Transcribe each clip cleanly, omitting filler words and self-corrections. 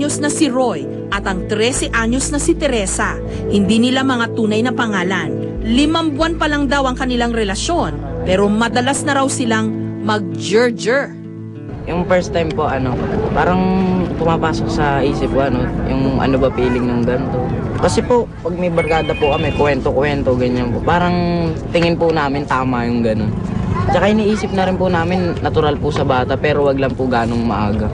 anyos na si Roy at ang 13 anyos na si Teresa. Hindi nila mga tunay na pangalan. 5 buwan pa lang daw ang kanilang relasyon, pero madalas na raw silang mag-jer-jer. Yung first time po, parang pumapasok sa isip ko, yung ano ba feeling ng ganito. Kasi po, pag may barkada po kami, kwento-kwento, ganyan po. Parang tingin po namin tama yung gano'n. Tsaka iniisip na rin po namin, natural po sa bata, pero wag lang po ganong maaga.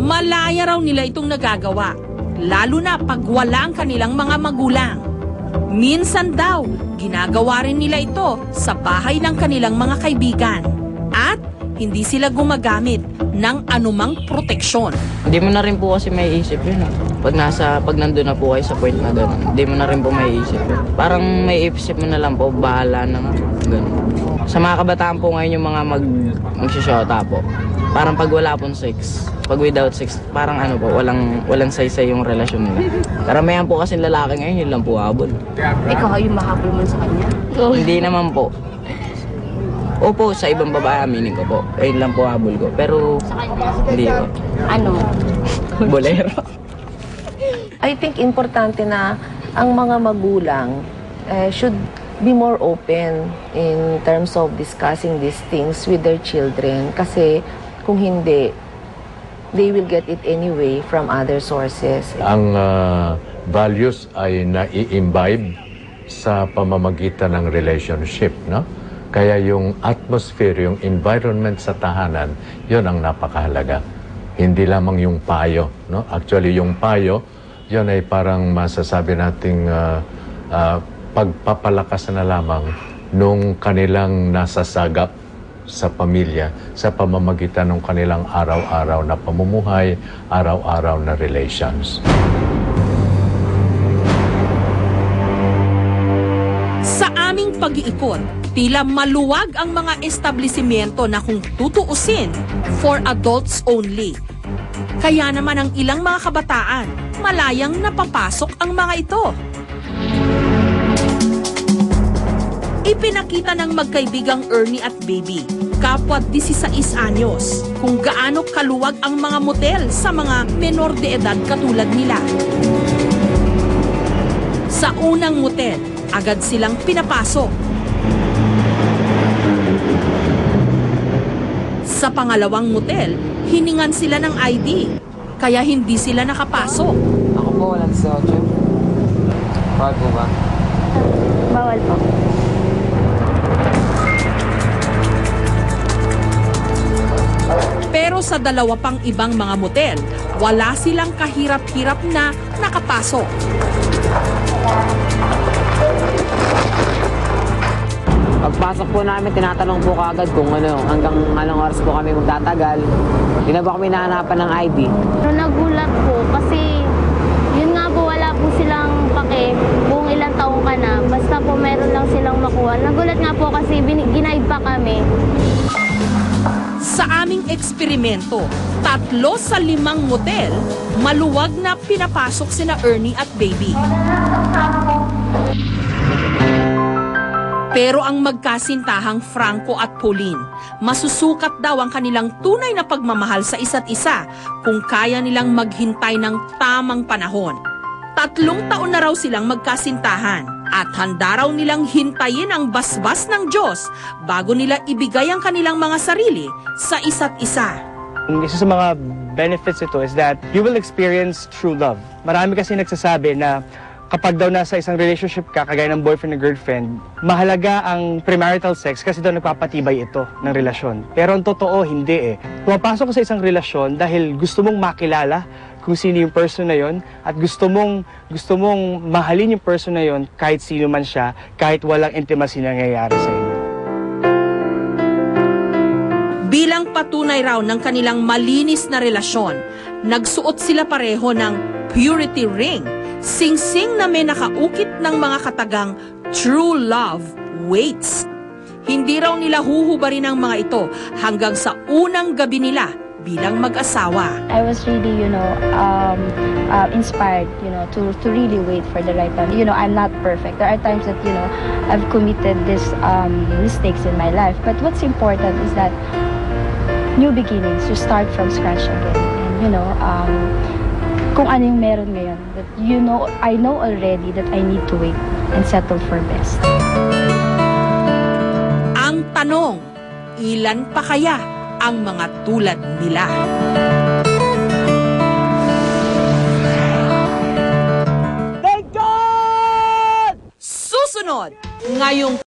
Malaya raw nila itong nagagawa, lalo na pag wala ang kanilang mga magulang. Minsan daw, ginagawa rin nila ito sa bahay ng kanilang mga kaibigan. At hindi sila gumagamit ng anumang proteksyon. Hindi mo na rin po kasi may isip yun. Pag nandun na po kayo sa point na gano'n, hindi mo na rin po may isip yun. Parang may isip mo na lang po, bahala na nga. Gano'n. Sa mga kabataan po ngayon yung mga magsisyota po, parang pag wala pong sex, pag without sex, parang po, walang saysay yung relasyon nila. Karamihan po kasi lalaki ngayon, yun lang po habol. Ikaw yung mahabol mo sa kanya? Hindi naman po. Opo, sa ibang babae, aminin ko po. Ayun lang po habol ko. Pero, hindi po. Ano? Bolero. I think importante na ang mga magulang should be more open in terms of discussing these things with their children. Kasi kung hindi, they will get it anyway from other sources. Ang values ay nai-imbibe sa pamamagitan ng relationship, no? Kaya yung atmosphere, yung environment sa tahanan, yun ang napakahalaga. Hindi lamang yung payo, no? Actually, yung payo, yun ay parang masasabi nating pagpapalakas na lamang nung kanilang nasasagap sa pamilya sa pamamagitan ng kanilang araw-araw na pamumuhay, araw-araw na relations. Sa aming pag-iikot, tila maluwag ang mga establishmento na kung tutuusin, for adults only. Kaya naman ang ilang mga kabataan, malayang napapasok ang mga ito. Ipinakita ng magkaibigang Ernie at Baby, kapwa 16 anyos, kung gaano kaluwag ang mga motel sa mga menor de edad katulad nila. Sa unang motel, agad silang pinapasok. Sa pangalawang motel, hiningan sila ng ID, kaya hindi sila nakapasok. Ako po, walang 18. Bawal po ba? Bawal po. Pero sa dalawa pang ibang mga motel, wala silang kahirap-hirap na nakapasok. Pagpasok po namin, tinatanong po kaagad kung hanggang anong oras po kami magtatagal. Hindi na ba kami nahanapan ng ID? Pero nagulat po kasi yun nga po, wala po silang pake kung ilang taong ka na. Basta po meron lang silang makuha. Nagulat nga po kasi ginaid pa kami. Sa aming eksperimento, 3 sa 5 motel, maluwag na pinapasok sina Ernie at Baby. Pero ang magkasintahang Franco at Pauline, masusukat daw ang kanilang tunay na pagmamahal sa isa't isa kung kaya nilang maghintay ng tamang panahon. 3 taon na raw silang magkasintahan at handa raw nilang hintayin ang basbas ng Diyos bago nila ibigay ang kanilang mga sarili sa isa't isa. Isa sa mga benefits ito is that you will experience true love. Marami kasi nagsasabi na kapag daw nasa isang relationship ka, kagaya ng boyfriend and girlfriend, mahalaga ang premarital sex kasi daw nagpapatibay ito ng relasyon. Pero ang totoo, hindi eh. Pumapasok ka sa isang relasyon dahil gusto mong makilala kung sino yung person na yon at gusto mong mahalin yung person na yon kahit sino man siya, kahit walang intimacy na nangyayari sa inyo. Bilang patunay raw ng kanilang malinis na relasyon, nagsuot sila pareho ng purity ring, sing-sing na may nakaukit ng mga katagang true love waits. Hindi raw nila huhubarin ang mga ito hanggang sa unang gabi nila bilang mag-asawa. I was really, inspired, to really wait for the right time. I'm not perfect. There are times that, I've committed these mistakes in my life. But what's important is that new beginnings, you start from scratch again. And kung ano yung meron ngayon. But I know already that I need to wait and settle for best. Ang tanong, ilan pa kaya ang mga tulad nila? Susunod, ngayong